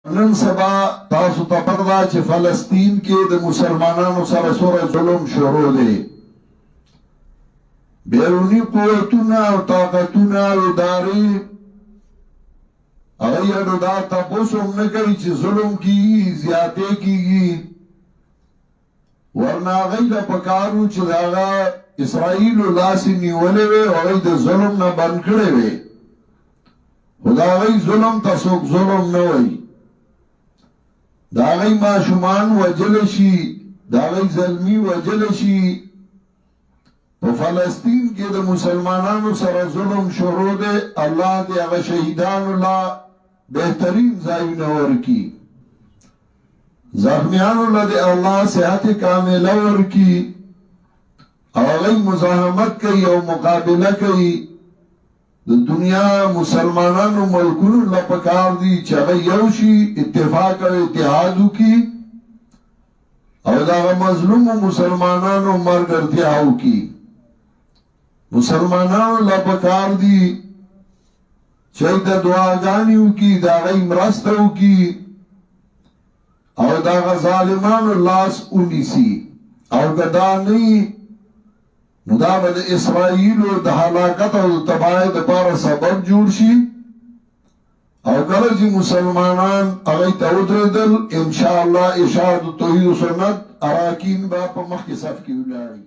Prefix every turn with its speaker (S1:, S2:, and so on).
S1: نن سبا تاسو ته پته ده چې فلسطین کې د مسلمانانو سره څومره ظلم شروع دی. بیروني قوتونه او طاقتونه او ادارې هغه یې دا تپوس هم نه کوي چې ظلم کېږي زیاتې کېږي، ورنه هغوی ته پکار و چې د هغه اسرائیلو لاسې نیولې وې او هغوی د ظلم نه بند کړې وې، خو د هغوی ظلم ته څوک ظلم نه وایي. دا غي ماشومان وجل شي، دا غي زلمی وجل شي. په فلسطین کې د مسلمانانو سره ظلم شروع دی. الله دې هغه شهیدانو لا بهترین ځایونه ورکړي، زخمیانو له دې الله صحت کامله ورکړي او هغوی مزاحمت کوي او مقابله کوي. د دنیا مسلمانانو ملکونو له پکار دي چې هغه یو شي، اتفاق او اتحاد وکړي او د هغه مظلومو مسلمانانو ملګرتیا وکړي. مسلمانانو له پکار دي چې د دعاګانې وکړي، د هغوی مرسته وکړي او د هغه ظالمانو لاس ونیسي. او که دا نه نو دا به د اسرائیلو د هلاکت او تباہی دپاره سبب جوړ شي. او کله چې مسلمانان هغوی ته ودرېدل، انشاءالله اشاعة توحید و سنت اراکین به په مخکې صف کې ولاړي.